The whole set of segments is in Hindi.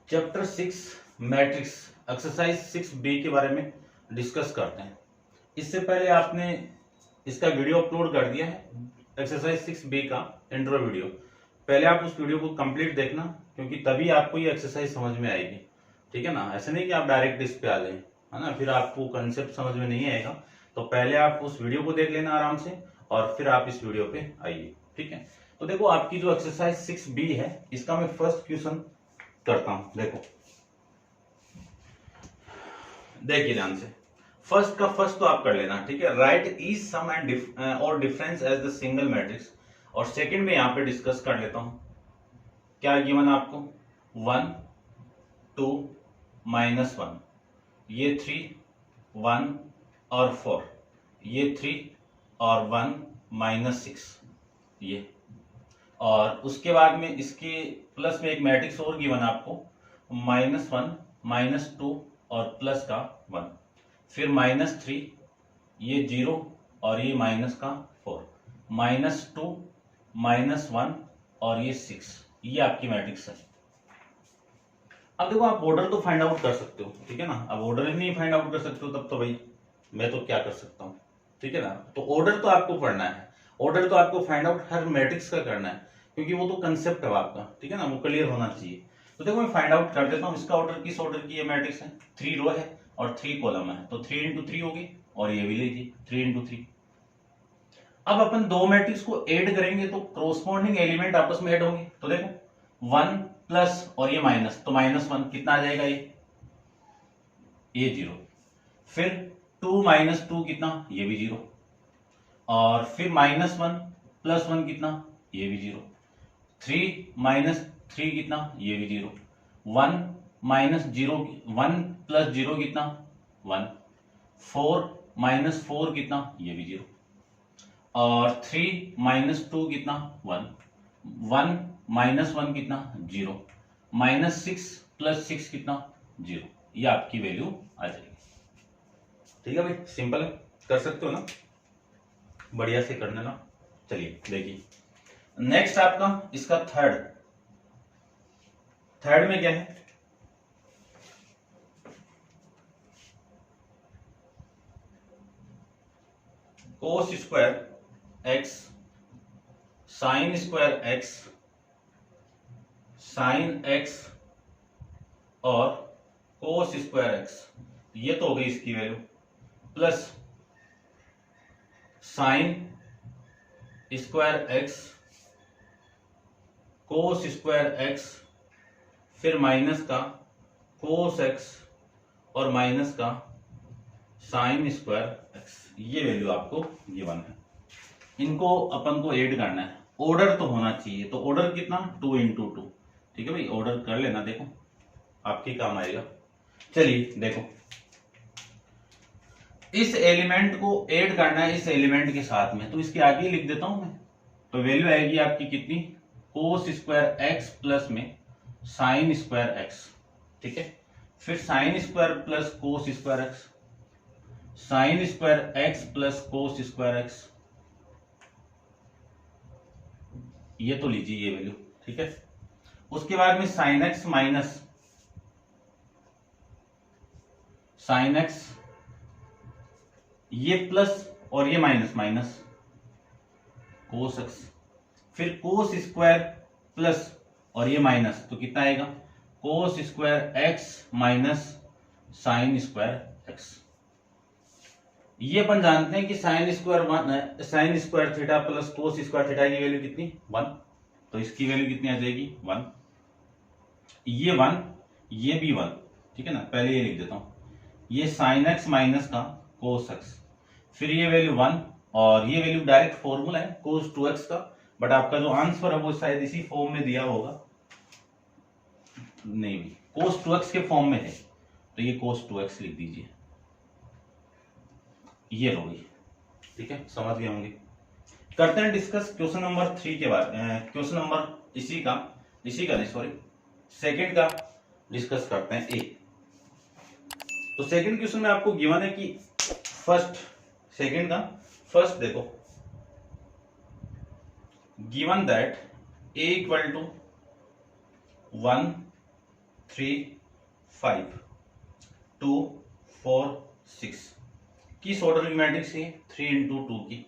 चैप्टर 6 मैट्रिक्स एक्सरसाइज 6B के बारे में डिस्कस करते हैं। इससे पहले आपने इसका वीडियो अपलोड कर दिया है, एक्सरसाइज 6B का इंट्रो वीडियो। पहले आप उस वीडियो को कंप्लीट देखना, क्योंकि तभी आपको ये एक्सरसाइज समझ में आएगी। ठीक है ना, ऐसे नहीं कि आप डायरेक्ट इस पे आ गए, है ना, फिर आपको कंसेप्ट समझ में नहीं आएगा। तो पहले आप उस वीडियो को देख लेना आराम से, और फिर आप इस वीडियो पे आइए। ठीक है, तो देखो आपकी जो एक्सरसाइज 6B है, इसका मैं फर्स्ट क्वेश्चन करता हूं। देखिए ध्यान से, फर्स्ट का फर्स्ट तो आप कर लेना। ठीक है, राइट ईच सम एंड और difference as the single matrix. और सेकंड में यहां पे डिस्कस कर लेता हूं। क्या गिवन आपको 1 2 -1, ये 3 1 और 4, ये 3 और 1 -6, ये। और उसके बाद में इसके प्लस में एक मैट्रिक्स और गिवन आपको -1 -2 और प्लस का 1, फिर -3, ये 0 और ये माइनस का 4, -2 -1 और ये 6, ये आपकी मैट्रिक्स है। अब देखो, आप ऑर्डर तो फाइंड आउट कर सकते हो। ठीक है ना, अब ऑर्डर ही नहीं फाइंड आउट कर सकते हो तब तो भाई मैं तो क्या कर सकता हूँ। ठीक है ना, तो ऑर्डर तो आपको पढ़ना है, ऑर्डर तो आपको फाइंड आउट हर मैट्रिक्स का करना है, क्योंकि वो तो कंसेप्ट है आपका। ठीक है ना, वो क्लियर होना चाहिए। तो देखो मैं फाइंड आउट कर देता हूँ इसका ऑर्डर, किस ऑर्डर की ये मैट्रिक्स है। 3 रो है और 3 कॉलम है, तो 3 × 3 होगी, और ये भी लीजिए 3 × 3। अब अपन दो मैट्रिक्स को ऐड करेंगे तो क्रोस्पॉन्डिंग एलिमेंट आपस में ऐड होंगे। तो देखो 1 प्लस और ये माइनस, तो -1 कितना आ जाएगा, ये 0। फिर 2 - 2 कितना, ये भी 0। और फिर -1 + 1 कितना, ये भी 0। 3 - 3 कितना, ये भी 0। 1 - 0 1 + 0 कितना, 1। 4 - 4 कितना, ये भी 0। और 3 - 2 कितना, 1। 1 - 1 कितना, 0। -6 + 6 कितना, 0। ये आपकी वैल्यू आ जाएगी। ठीक है भाई, सिंपल है, कर सकते हो ना, बढ़िया से कर लेना। चलिए देखिए, नेक्स्ट आपका इसका थर्ड में क्या है, cos square x sin square x sin x और cos स्क्वायर x, ये तो हो गई इसकी value, plus sin square x cos square x, फिर माइनस का cos x और माइनस का sin स्क्वायर x, ये वैल्यू आपको गिवन है। इनको अपन को ऐड करना है, ऑर्डर तो होना चाहिए। तो ऑर्डर कितना, 2 × 2। ठीक है भाई, ऑर्डर कर लेना, देखो आपके काम आएगा। चलिए देखो, इस एलिमेंट को ऐड करना है इस एलिमेंट के साथ में, तो इसके आगे लिख देता हूं मैं। तो वैल्यू आएगी आपकी कितनी, cos स्क्वायर x प्लस में sin स्क्वायर x। ठीक है, फिर sin square plus cos square x, sin square x plus cos square x, ये तो लीजिए ये वैल्यू। ठीक है, उसके बाद में sin x minus sin x, ये प्लस और ये माइनस cos x, फिर cos स्क्वायर प्लस और ये माइनस, तो कितना आएगा, cos square x minus sin square x। ये अपन जानते हैं कि sin square theta plus cos square theta की वैल्यू कितनी, 1। तो इसकी वैल्यू कितनी आ जाएगी, 1। ये 1, ये भी 1। ठीक है ना, पहले ये लिख देता हूं, ये sin x माइनस का cos x, फिर ये वैल्यू 1, और ये वैल्यू डायरेक्ट फॉर्मूला है cos 2x का, बट आपका जो आंसर है वो शायद इसी फॉर्म में दिया होगा, नहीं भी cos 2x के फॉर्म में है, तो ये cos 2x लिख दीजिए, ये लो भाई। ठीक है, समझ गए होंगे। करते हैं डिस्कस क्वेश्चन नंबर 3 के बारे में, क्वेश्चन नंबर इसी का नहीं, सॉरी, सेकंड का डिस्कस करते हैं। तो सेकंड क्वेश्चन में आपको गिवन है कि सेकंड का फर्स्ट देखो, गिवन दैट a = 1 3 5 2 4 6 किस ऑर्डर की मैट्रिक्स है? 3 इंटू 2 की।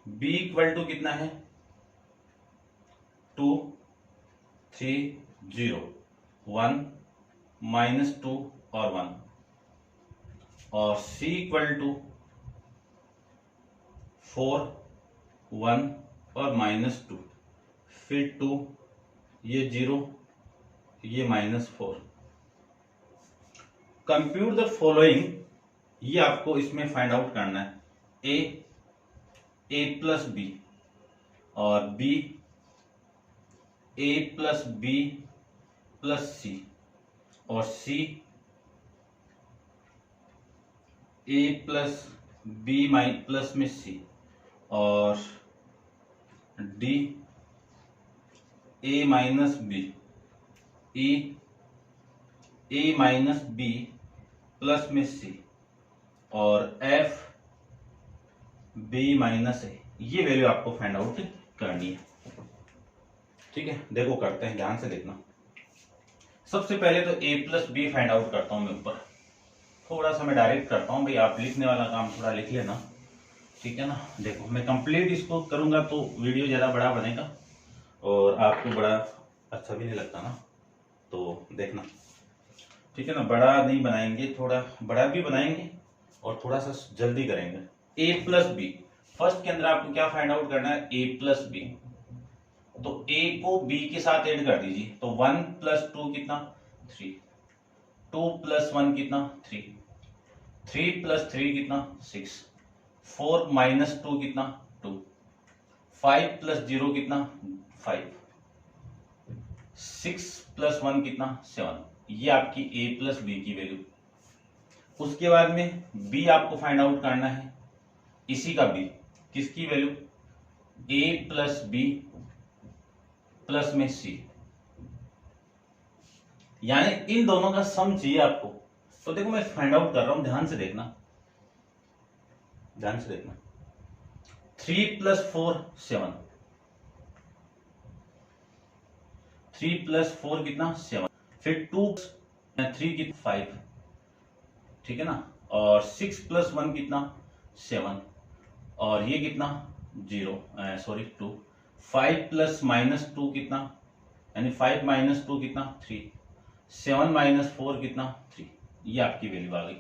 b इक्वल टू कितना है? 2 3 0 1 -2 और 1, और c इक्वल टू 4 1 और -2, फिर 2, ये 0, ये -4। कंप्यूट द फॉलोइंग, ये आपको इसमें फाइंड आउट करना है। a प्लस बी और b a plus B plus c और c a plus B plus में c और d a minus B, e a minus B plus में c और f b माइनस ए। ये वैल्यू आपको फाइंड आउट करनी है। ठीक है, देखो करते हैं, ध्यान से देखना। सबसे पहले तो a plus B find out करता हूं मैं ऊपर। थोड़ा सा मैं डायरेक्ट करता हूं भाई, आप लिखने वाला काम थोड़ा लिख लेना, ठीक है ना। देखो मैं कंप्लीट इसको करूंगा तो वीडियो ज्यादा बड़ा बनेगा और आपको बड़ा अच्छा भी नहीं लगता ना, तो देखना, ठीक है ना। बड़ा नहीं बनाएंगे, थोड़ा बड़ा भी बनाएंगे और थोड़ा सा जल्दी करेंगे। a प्लस बी, फर्स्ट के अंदर आपको क्या फाइंड आउट करना है? a plus B. तो a को b के साथ ऐड कर दीजिए, तो 1 प्लस 2 कितना? 3, 2 प्लस 1 कितना? 3, 3 प्लस 3 कितना? 6, 4 माइनस 2 कितना? 2, 5 प्लस 0 कितना? 5, 6 प्लस 1 कितना? 7। ये आपकी a प्लस बी की वैल्यू। उसके बाद में b आपको फाइंड आउट करना है, इसी का b, किसकी वैल्यू? a प्लस बी प्लस में c, यानी इन दोनों का सम चाहिए आपको। तो देखो मैं फाइंड आउट कर रहा हूं, ध्यान से देखना, ध्यान से देखना। 3 प्लस 4 7, 3 प्लस 4 कितना? 7, फिर 2 3 की 5, ठीक है ना। और 6 प्लस 1 कितना? 7, और ये कितना? 0 सॉरी 2, 5 प्लस माइनस 2 कितना? यानी 5 माइनस 2 कितना? 3, 7 माइनस 4 कितना? 3। ये आपकी वैल्यू आ गई।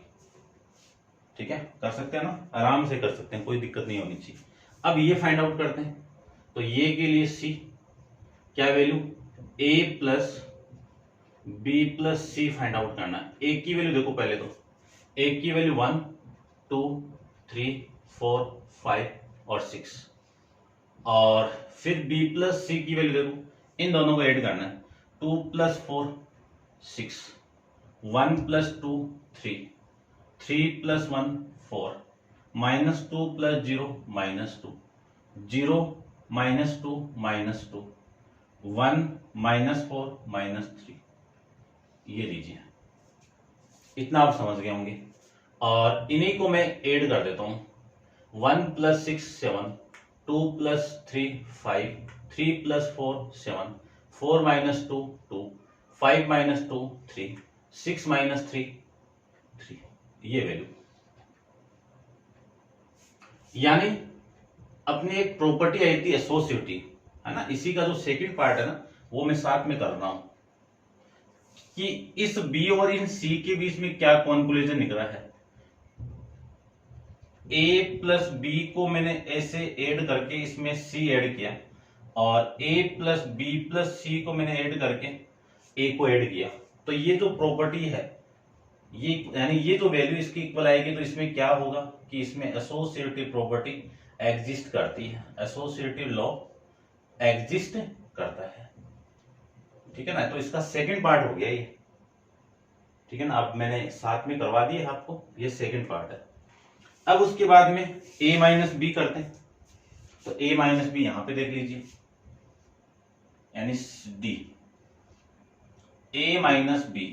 ठीक है, कर सकते हैं ना, आराम से कर सकते हैं, कोई दिक्कत नहीं होनी चाहिए। अब ये फाइंड आउट करते हैं, तो ये के लिए c क्या value? a plus B plus C find out करना है। a की वैल्यू देखो पहले, तो a की वैल्यू 1 2 3 4 5 और 6, और फिर b प्लस सी की वैल्यू देखो, इन दोनों को ऐड करना है। 2 plus 4 6, 1 plus 2 3, 3 plus 1 4, minus 2 plus 0 -2, 0 -2 -2, 1 -4 -3। ये लीजिए, इतना आप समझ गए होंगे। और इन्हीं को मैं ऐड कर देता हूं। 1 plus 6 7, 2 plus 3 5, 3 plus 4 7, 4 minus 2 2, 5 minus 2 3, 6 minus 3 3। ये वैल्यू, यानी अपनी एक प्रॉपर्टी आई थी एसोसिएटिव, है ना, इसी का जो सेकंड पार्ट है ना, वो मैं साथ में कर रहा हूं कि इस बी और इन सी के बीच में क्या कॉन्क्लूजन निकला है। a प्लस बी को मैंने ऐसे ऐड करके इसमें c ऐड किया, और a प्लस बी प्लस सी को मैंने ऐड करके a को ऐड किया। तो ये जो प्रॉपर्टी है, ये यानी ये जो वैल्यू इसकी इक्वल आएगी, तो इसमें क्या होगा कि इसमें एसोसिएटिव प्रॉपर्टी एग्जिस्ट करती है, एसोसिएटिव लॉ एग्जिस्ट करता है। ठीक है ना, तो इसका सेकंड पार्ट हो गया ये। ठीक है ना, अब मैंने साथ में करवा दिया आपको, ये सेकंड पार्ट है। अब उसके बाद में a माइनस बी करते हैं, तो a माइनस बी यहां पे देख लीजिए, यानी d a minus B,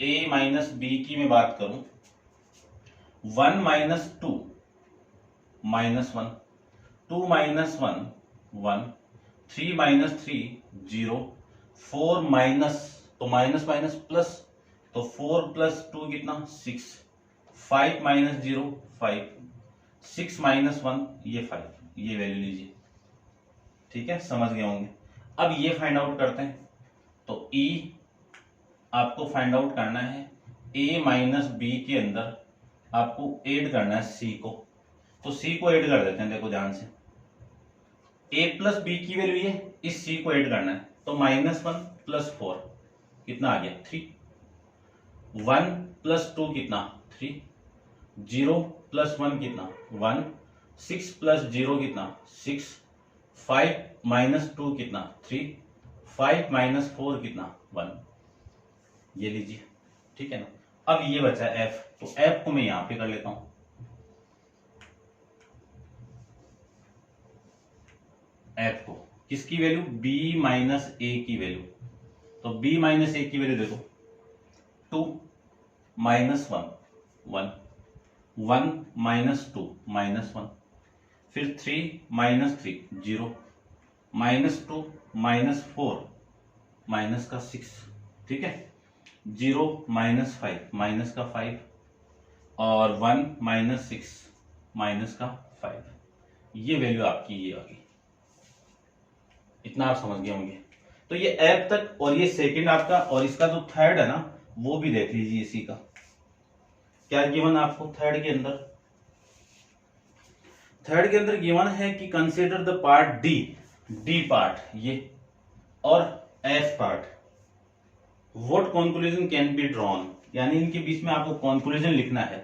a minus B की मैं बात करूं, 1 minus 2 minus 1, 2 minus 1 1, 3 minus 3 0, 4 minus, तो माइनस माइनस प्लस, तो 4 प्लस 2 कितना 6, 5 माइनस 0 5, 6 माइनस 1 ये 5, ये वैल्यू लीजिए। ठीक है, समझ गए होंगे। अब ये फाइंड आउट करते हैं। तो E आपको फाइंड आउट करना है A माइनस बी के अंदर आपको ऐड करना है C को। तो C को ऐड कर देते हैं, देखो ध्यान से। A प्लस बी की वैल्यू ये, इस C को ऐड करना है। तो -1 प्लस 4 कितना आ गया 3, 1 प्लस 2 कितना 3, 0 प्लस 1 कितना 1, 6 प्लस 0 कितना 6, 5 माइनस 2 कितना 3, 5 माइनस 4 कितना 1, ये लीजिए। ठीक है ना। अब ये बचा F, तो F को मैं यहां पे कर लेता हूं। F को किसकी वैल्यू, B माइनस ए की वैल्यू। तो B माइनस ए की वैल्यू देखो, 2 माइनस 1 1, 1 माइनस 2 -1, फिर 3 माइनस 3 0, -2 माइनस 4 माइनस का 6, ठीक है, 0 माइनस 5 माइनस का 5, और 1 माइनस 6 माइनस का 5, ये वैल्यू आपकी ये आ गई। इतना आप समझ गए होंगे। तो ये F तक, और ये सेकंड आपका, और इसका जो थर्ड है ना वो भी देख लीजिए। इसी का क्या गिवन आपको थर्ड के अंदर, थर्ड के अंदर गिवन है कि consider the part D part ये और F part, what conclusion can be drawn, यानी इनके बीच में आपको कंक्लूजन लिखना है।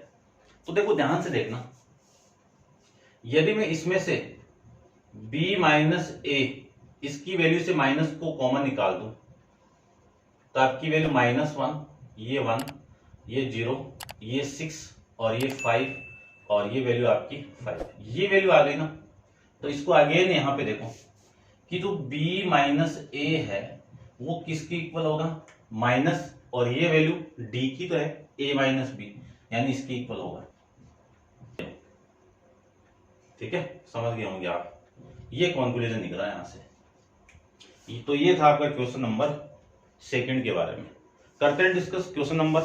तो देखो ध्यान से देखना, यदि मैं इसमें से B माइनस ए इसकी वैल्यू से माइनस को कॉमन निकाल दूं तो आपकी वैल्यू -1, ये 1, ये 0, ये 6 और ये 5, और ये वैल्यू आपकी 5, ये वैल्यू आ गई ना। तो इसको अगेन यहां पे देखो कि जो B माइनस ए है वो किसकी इक्वल होगा, माइनस, और ये वैल्यू D की तो है A माइनस बी, यानी इसकी इक्वल होगा। ठीक है, समझ गए होंगे आप। ये कंक्लूजन निकला यहां से। तो ये था आपका क्वेश्चन नंबर सेकंड के बारे में। करते हैं डिस्कस क्वेश्चन नंबर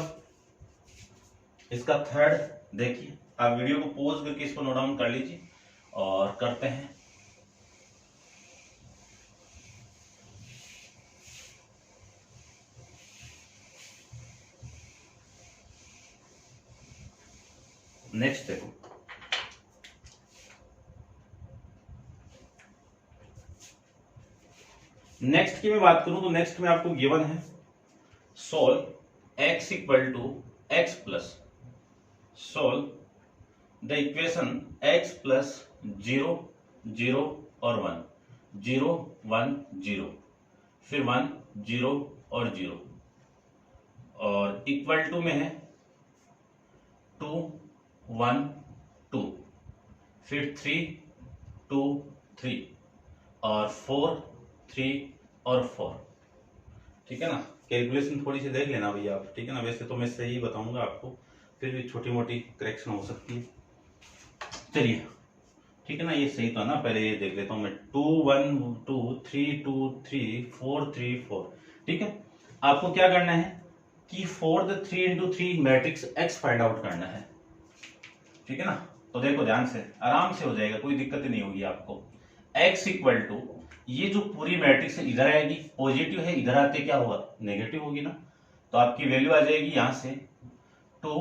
इसका थर्ड। देखिए, आप वीडियो को पॉज करके इसको नोट डाउन कर लीजिए और करते हैं। नेक्स्ट देखो, नेक्स्ट की मैं बात करूं तो नेक्स्ट में आपको गिवन है solve x equal to X plus, solve the equation x plus 0 0 और 1, 0 1 0, फिर 1 0 और 0, और इक्वल टू में है 2 1 2, फिर 3 2 3, और 4 3 और 4। ठीक है ना। कैलकुलेशन थोड़ी सी देख लेना भैया आप, ठीक है ना। वैसे तो मैं सही बताऊंगा आपको, फिर भी छोटी मोटी करेक्शन हो सकती है। चलिए, ठीक है ना, ये सही था ना। पहले ये देख लेता हूं मैं, 2 1 2 3 2 3 4 3 4। ठीक है, आपको क्या करना है कि 4 the 3 into 3 matrix x find out करना है। ठीक है ना। तो देखो ध्यान से, आराम से हो जाएगा, कोई दिक्कत नहीं होगी आपको। एक्स इक्वल टू, ये जो पूरी मैट्रिक्स है इधर आएगी, पॉजिटिव है, इधर आते क्या होगा, नेगेटिव होगी ना। तो आपकी वैल्यू आ जाएगी यहां से 2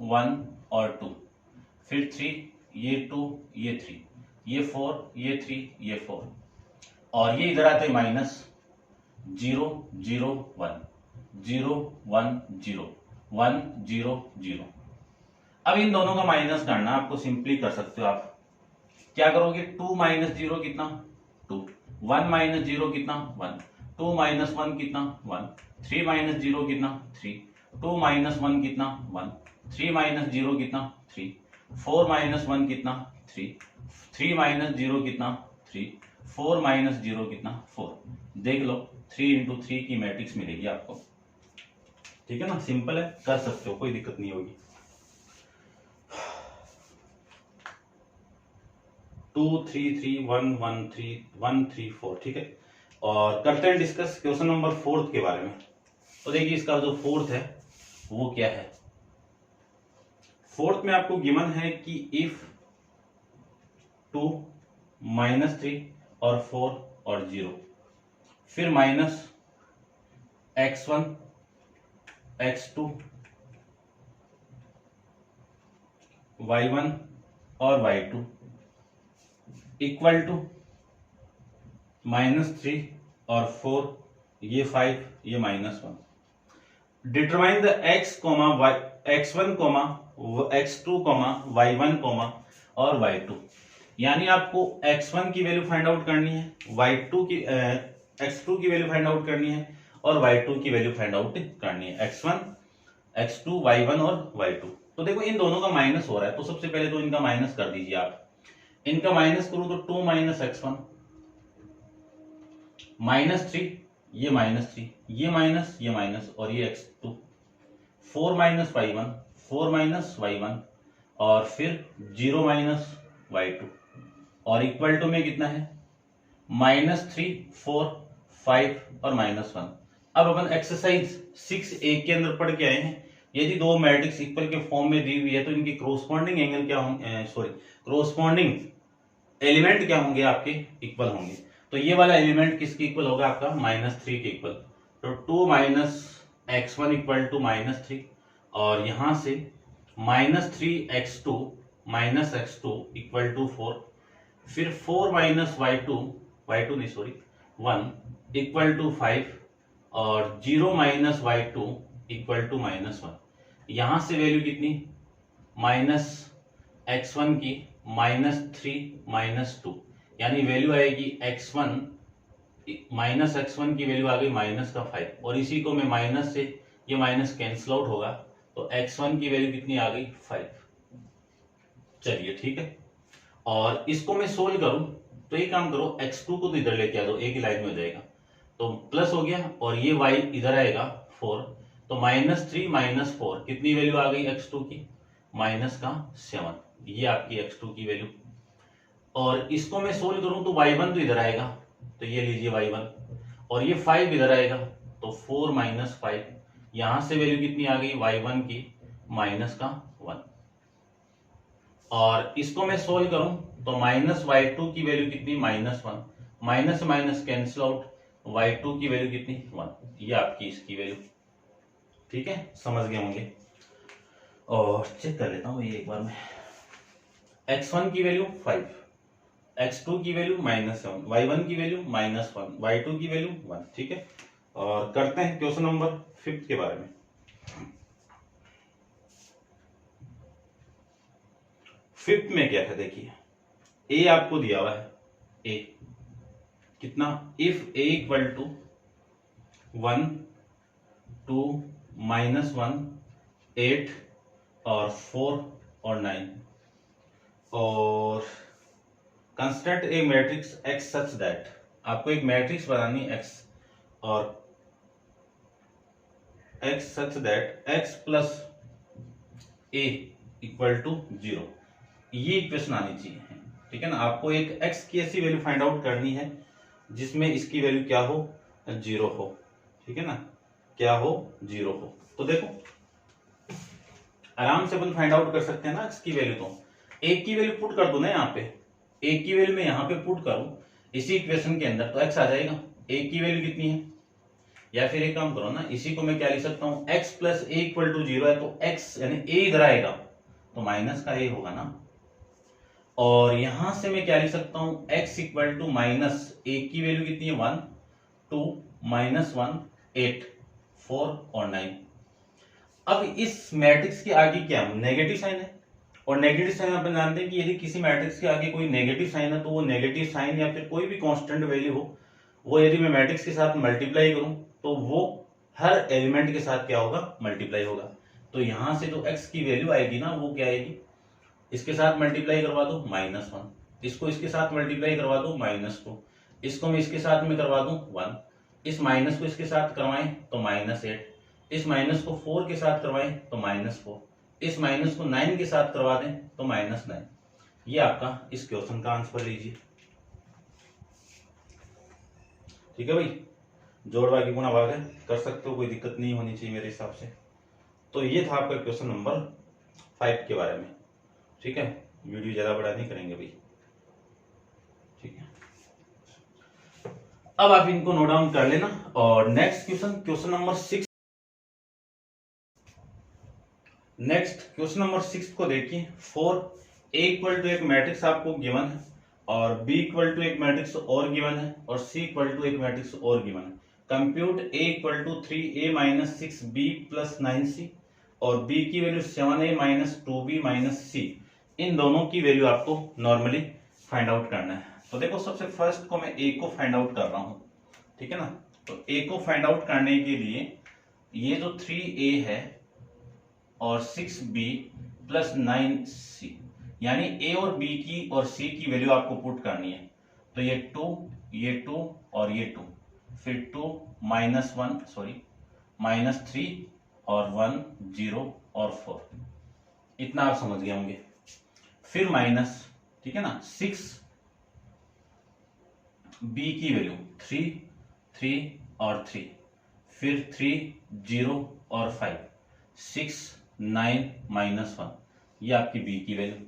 1 और 2, फिर 3, ये 2 ये 3, ये 4 ये 3 ये 4, और ये इधर आते माइनस 0 0 1 0 1 0 1 0 0। अब इन दोनों का माइनस करना आपको सिंपली कर सकते हो आप। क्या करोगे, 2 माइनस 0 कितना 2, 1 माइनस 0 कितना 1, 2 माइनस 1 कितना 1, 3 माइनस 0 कितना 3, 2 माइनस 1 कितना 1, 3 माइनस 0 कितना 3, 4 माइनस 1 कितना 3, 3 माइनस 0 कितना 3, 4 माइनस 0 कितना 4। देख लो, 3 into 3 की मैट्रिक्स मिलेगी आपको। ठीक है ना, सिंपल है, कर सकते हो, कोई दिक्कत नहीं होगी। 2 3 3 1 1 3 1 3 4। ठीक है, और करते हैं डिस्कस क्वेश्चन नंबर 4 के बारे में। तो देखिए इसका जो 4 है वो क्या है। 4 में आपको गिवन है कि इफ 2 -3 और 4 और 0, फिर -x1 x2 y1 और y2 इक्वल टू -3 और 4, ये 5, ये -1। Determine the x, y, x1, x2, y1, और y2। यानी आपको x1 की वैल्यू फाइंड आउट करनी है, x2 की वैल्यू फाइंड आउट करनी है और y2 की वैल्यू फाइंड आउट करनी है। x1, x2, y1 और y2। तो देखो इन दोनों का माइनस हो रहा है, तो सबसे पहले तो इनका माइनस कर दीजिए आप। इनका माइनस करूं तो 2 - x1 -3, ये -3, ये माइनस और ये x2, 4 - y1, 4 - y1 और फिर 0 - y2 और इक्वल टू में कितना है -3, 4, 5 और -1। अब अपन एक्सरसाइज 6A के अंदर पढ़ के आए हैं, यदि दो मैट्रिक्स इक्वल के फॉर्म में दी हुई है तो इनकी कोरोस्पोंडिंग एंगल क्या होंगे, कोरोस्पोंडिंग एलिमेंट क्या होंगे, आपके इक्वल होंगे। तो ये वाला एलिमेंट किसके इक्वल होगा, आपका -3 के इक्वल। तो 2 - x1 इक्वल टू -3 और यहां से -3x2 इक्वल टू 4, फिर 4 - y2 नहीं सॉरी 1 इक्वल टू 5 और 0 - y2 इक्वल टू -1। यहां से वैल्यू कितनी, -x1 की -3 - 2, यानी वैल्यू आएगी x1 -x1 की वैल्यू आ गई -5 और इसी को मैं माइनस से ये माइनस कैंसिल आउट होगा तो x1 की वैल्यू कितनी आ गई 5। चलिए ठीक है, और इसको मैं सोल्व करूं तो ये काम करो, x2 को तो इधर लेके आ दो, एक ही लाइन में हो जाएगा तो प्लस हो गया और ये y इधर आएगा 4, तो -3 - 4 कितनी वैल्यू आ गई x2 की, -7, ये आपकी x2 की वैल्यू। और इसको मैं सोल्व करूं तो y1 तो इधर आएगा, तो ये लीजिए y1 और ये 5 इधर आएगा तो 4 - 5, यहां से वैल्यू कितनी आ गई y1 की -1। और इसको मैं सोल्व करूं तो -y2 की वैल्यू कितनी -1, minus minus cancel out, y2 की वैल्यू कितनी 1, ये आपकी इसकी वैल्यू। ठीक है, समझ गए होंगे। और चेक कर लेता हूं ये एक बार में, x1 की वैल्यू 5, x2 की वैल्यू -7, y1 की वैल्यू -1, y2 की वैल्यू 1। ठीक है, और करते हैं क्वेश्चन नंबर 5 के बारे में। 5 में क्या है देखिए, a आपको दिया हुआ है, a कितना, इफ a इक्वल टू 1, 2, -1, 8 और 4 और 9 और construct a matrix x such that, आपको एक मैट्रिक्स बनानी x और x such that x plus a equal to 0, ये इक्वेशन आनी चाहिए। ठीक है ना, आपको एक x की ऐसी वैल्यू फाइंड आउट करनी है जिसमें इसकी वैल्यू क्या हो, 0 हो। ठीक है ना, क्या हो, 0 हो। तो देखो आराम से अपन फाइंड आउट कर सकते हैं ना x की वैल्यू। तो एक की वैल्यू पुट कर दो ना यहाँ पे, एक की वैल्यू में यहाँ पे पुट करूं इसी इक्वेशन के अंदर तो x आ जाएगा। एक की वैल्यू कितनी है, या फिर एक काम करो ना, इसी को मैं क्या लिख सकता हूं, x plus a equal to 0 है तो x यानी a इधर आएगा तो माइनस का a होगा ना। और यहां से मैं क्या लिख सकता हूं, x इक्वल टू माइनस, एक की वैल्यू कितनी है 1, 2, -1, 8, 4 और 9। अब इस मैट्रिक्स के आगे क्या नेगेटिव साइन है, और नेगेटिव साइन अपन जानते हैं कि यदि किसी मैट्रिक्स के आगे कोई नेगेटिव साइन है तो वो नेगेटिव साइन या फिर कोई भी कांस्टेंट वैल्यू हो, वो यदि मैं मैट्रिक्स के साथ मल्टीप्लाई करूं तो वो हर एलिमेंट के साथ क्या होगा, मल्टीप्लाई होगा। तो यहां से जो x की वैल्यू आएगी ना वो क्या आएगी, इसके साथ मल्टीप्लाई करवा दो -1, इसको इसके साथ मल्टीप्लाई करवा दो -2, इसको मैं इसके साथ में करवा दूं 1, इस माइनस को इसके साथ करवाएं तो -8, इस माइनस को 4 के साथ करवाएं तो -4, इस माइनस को 9 के साथ करवा दें तो -9। ये आपका इस क्वेश्चन का आंसर लीजिए। ठीक है भाई, जोड़ बाकी गुणा भाग है, कर सकते हो, कोई दिक्कत नहीं होनी चाहिए मेरे हिसाब से। तो ये था आपका क्वेश्चन नंबर 5 के बारे में। ठीक है, वीडियो ज्यादा बड़ा नहीं करेंगे भाई। ठीक है, अब आप इनको नोट डाउन कर लेना। और next question, question number 6। Next question number 6 को देखिए। फॉर ए इक्वल टू एक मैट्रिक्स आपको गिवन है, और बी इक्वल टू एक मैट्रिक्स और गिवन है, और सी इक्वल टू एक मैट्रिक्स और गिवन है। Compute A equal to 3a minus 6b plus 9c, और b की value 7a minus 2b minus c। इन दोनों की वैल्यू आपको नॉर्मली फाइंड आउट करना है। तो देखो, सबसे फर्स्ट को मैं a को फाइंड आउट कर रहा हूं, ठीक है ना। तो a को फाइंड आउट करने के लिए ये जो 3a है और 6b प्लस 9c, यानी a और b की और c की वैल्यू आपको पुट करनी है। तो ये 2 और ये 2, फिर 2 माइनस 1 सॉरी माइनस 3 और 1 0 और 4, इतना आप समझ गए होंगे। फिर माइनस, ठीक है ना, 6 b की वैल्यू 3 और 3, फिर 3 0 और 5, 6 9 माइनस 1, ये आपकी b की वैल्यू।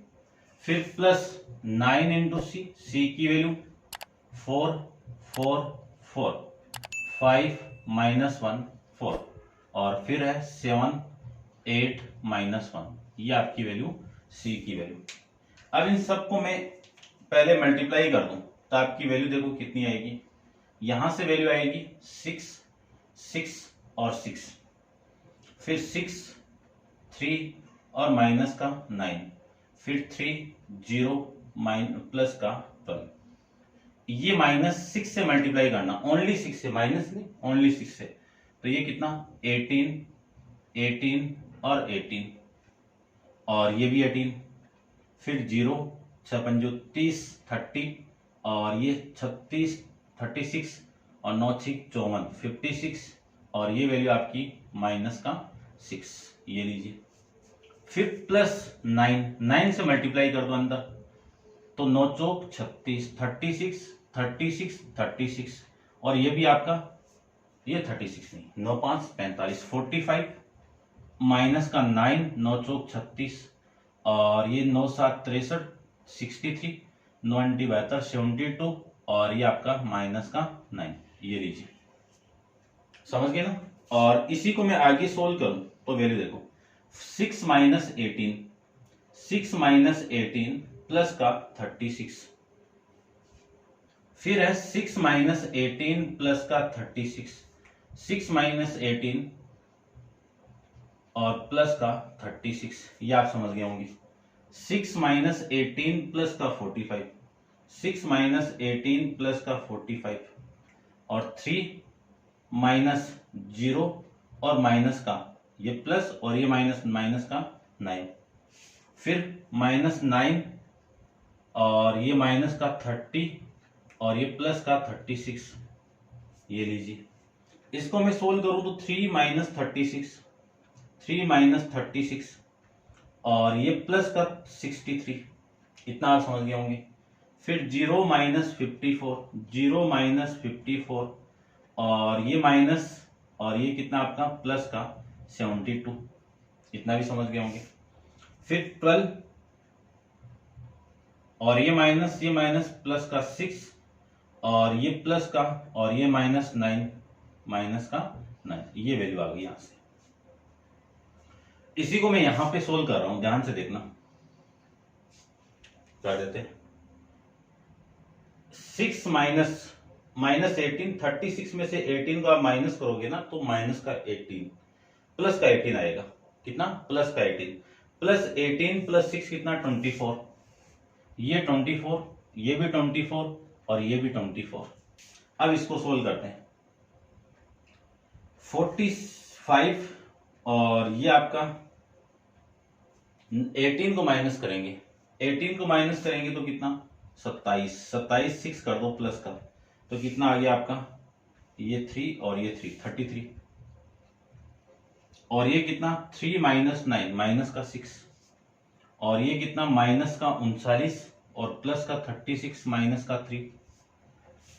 फिर प्लस 9 इंटू सी की वैल्यू 4 4 4, 5 माइनस 1 4, और फिर है 7 8 माइनस 1, ये आपकी वैल्यू सी की वैल्यू। अब इन सबको मैं पहले मल्टीप्लाई कर दूं तो आपकी वैल्यू देखो कितनी आएगी। यहां से वैल्यू आएगी 6 6 और 6, फिर 6 3 और माइनस का 9, फिर 3 0 प्लस का 12। ये माइनस 6 से मल्टीप्लाई करना, ओनली 6 से, माइनस नहीं, ओनली 6 से। तो ये कितना 18 18 और 18, और ये भी 18, फिर 0 6 5 30 30, और ये 36 36 और 9 6 54 56, और ये वैल्यू आपकी माइनस का 6, ये लीजिए। फिर प्लस 9 से मल्टीप्लाई कर दो अंदर, तो 9 चौक 36 36 36 36, और ये भी आपका, ये 36 नहीं, 9 5 45 45, माइनस का 9 9 चौक 36, और ये 9 7 63 63, 9 72 72, और ये आपका माइनस का 9, ये लीजिए। समझ गए ना। और इसी को मैं आगे सोल्व करूं तो वैल्यू देखो, 6 माइनस 18, 6 माइनस 18 प्लस का 36, फिर है 6 माइनस 18 प्लस का 36, 6 माइनस 18 और प्लस का 36, ये आप समझ गए होंगे। 6 माइनस 18 प्लस का 45, 6 माइनस 18 प्लस का 45, और 3 माइनस 0 और माइनस का ये प्लस, और ये माइनस माइनस का 9, फिर माइनस 9 और ये माइनस का 30, और ये प्लस का 36, ये लीजिए। इसको मैं सोल्व करूं तो 3 माइनस 36, 3 माइनस 36, और ये प्लस का 63, इतना आप समझ गए होंगे। फिर 0 माइनस 54, 0 माइनस 54, और ये माइनस, और ये कितना आपका प्लस का 72, इतना भी समझ गए होंगे। फिर 12, और ये माइनस प्लस का 6, और ये प्लस का, और ये माइनस 9 माइनस का 9, ये वैल्यू आ गई यहां से। इसी को मैं यहां पे सोल्व कर रहा हूं, ध्यान से देखना। कर देते हैं 6 माइनस 18, 36 में से 18 को आप माइनस करोगे ना तो माइनस का 18 प्लस का 18 आएगा। कितना? प्लस का 18, प्लस 18 प्लस 6 कितना 24, ये 24, ये भी 24, और ये भी 24। अब इसको सोल्व करते हैं। 45, और ये आपका 18 को माइनस करेंगे, 18 को माइनस करेंगे तो कितना 27, 27 6 कर दो प्लस का, तो कितना आ गया आपका, ये 3 और ये 3 33, और ये कितना 3 माइनस 9 माइनस का 6, और ये कितना माइनस का 39 और प्लस का 36 माइनस का 3,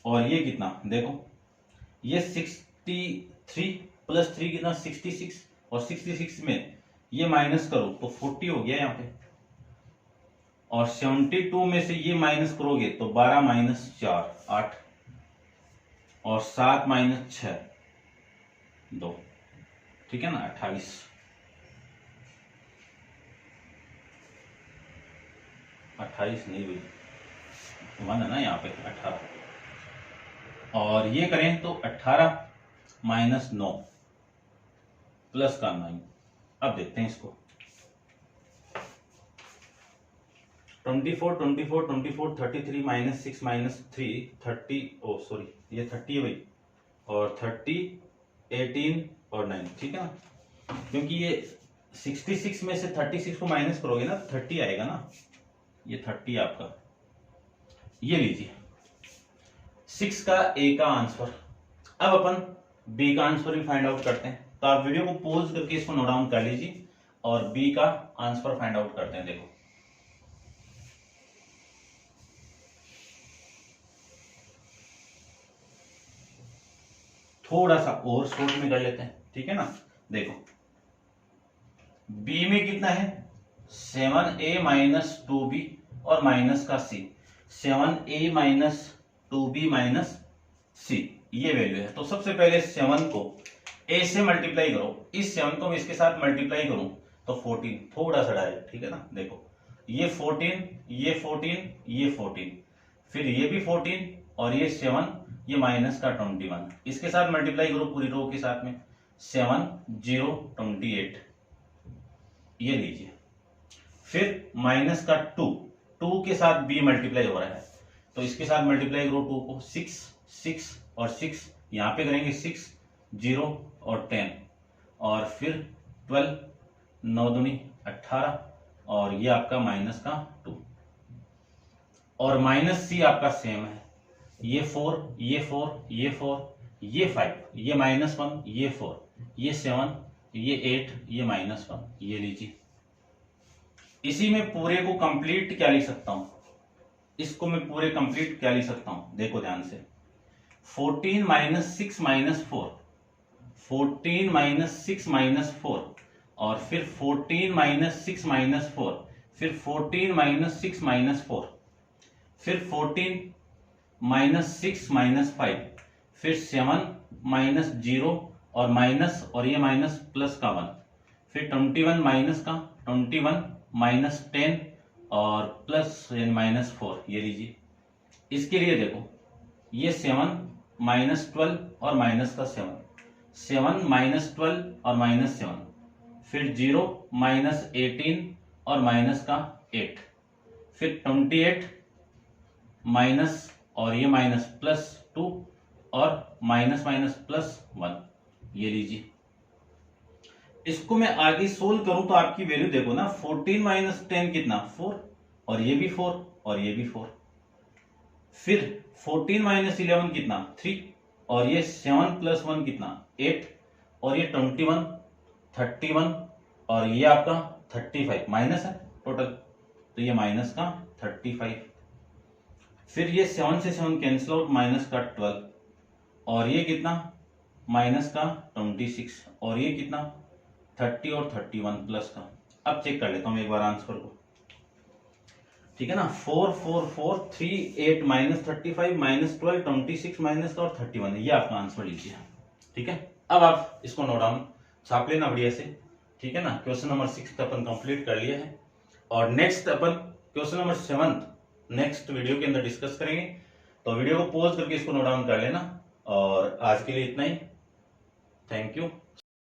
और ये कितना देखो ये 63 प्लस 3 कितना 66, और 66 में ये माइनस करो तो 40 हो गया यहाँ पे, और 72 में से ये माइनस करोगे तो 12 माइनस 4 8, और 7 माइनस 6 2, ठीक है ना 28। नहीं भाई, 1 है ना यहाँ पे 18, और ये करें तो 18 माइनस 9 प्लस का 9। अब देखते हैं इसको, 24 24 24 33 माइनस 6 माइनस 3 30, ओ सॉरी ये 30 है भाई, और 30 18 और 9, ठीक है ना, क्योंकि ये 66 में से 36 को माइनस करोगे ना 30 आएगा ना, ये 30 आपका, ये लीजिए 6 का ए का आंसर। अब अपन बी का आंसर भी फाइंड आउट करते हैं, तो आप वीडियो को पॉज करके इसको नोट डाउन कर लीजिए और बी का आंसर फाइंड आउट करते हैं। देखो थोड़ा सा और शॉर्ट में कर लेते हैं, ठीक है ना। देखो बी में कितना है 7a माइनस 2b और माइनस का c, 7a minus 2b minus c, ये वैल्यू है। तो सबसे पहले 7 को a से मल्टीप्लाई करो, इस 7 को मैं इसके साथ मल्टीप्लाई करूं तो 14, थोड़ा सा डायरेक्ट, ठीक है ना। देखो ये 14 ये 14 ये 14, फिर ये भी 14 और ये 7, ये माइनस का 21, इसके साथ मल्टीप्लाई करो पूरी रो के साथ में, 7 0 28, ये लीजिए। फिर माइनस का 2 के साथ b मल्टीप्लाई हो रहा है तो इसके साथ मल्टीप्लाई करो 2 को, 6 6 और 6, यहां पे करेंगे 6 0 और 10, और फिर 12 9 दूनी 18, और ये आपका माइनस का 2, और माइनस c आपका सेम है, ये 4 ये 4 ये 4 ये 5, ये माइनस 1 ये 4 ये 7 ये 8 ये माइनस 1, ये लीजिए। इसी में पूरे को कंप्लीट क्या लिख सकता हूं, इसको मैं पूरे कंप्लीट क्या लिख सकता हूं, देखो ध्यान से, 14 माइनस 6 माइनस 4, 14 माइनस 6 माइनस 4, और फिर 14 माइनस 6 माइनस 4, फिर 14 माइनस 6 माइनस 4, फिर 14 माइनस 6 माइनस 5, फिर 7 माइनस 0 और माइनस, और ये माइनस प्लस का 1, फिर 21 माइनस का 21 माइनस 10 और प्लस यानी माइनस 4, ये लीजिए। इसके लिए देखो ये 7 माइनस 12 और माइनस का 7, 7 माइनस 12 और माइनस 7, फिर 0 माइनस 18 और माइनस का 8, फिर 28 माइनस, और ये माइनस प्लस 2 और माइनस माइनस प्लस 1, ये लीजिए। इसको मैं आगे सोल्व करूं तो आपकी वैल्यू देखो ना, 14 माइनस 10 कितना 4, और ये भी 4 और ये भी 4, फिर 14 माइनस 11 कितना 3, और ये 7 प्लस 1 कितना 8, और ये 21 31, और ये आपका 35 माइनस है टोटल, तो ये माइनस का 35, फिर ये 7 से 7 कैंसिल आउट, माइनस का 12, और ये कितना माइनस का 26, और ये कितना 30 और 31 प्लस का। अब चेक कर लेता हूं एक बार आंसर को, ठीक है ना, 4 4 4 3 8 माइनस 35 माइनस 12 26 माइनस का और 31, ये आपका आंसर लीजिए, ठीक है। अब आप इसको नोट डाउन छाप लेना बढ़िया से, ठीक है ना। क्वेश्चन नंबर 6 अपन कंप्लीट कर लिया है, और नेक्स्ट अपन क्वेश्चन नंबर 7 नेक्स्ट वीडियो के अंदर डिस्कस करेंगे, तो वीडियो को पॉज करके इसको नोट डाउन कर लेना। और आज के लिए इतना ही, थैंक यू।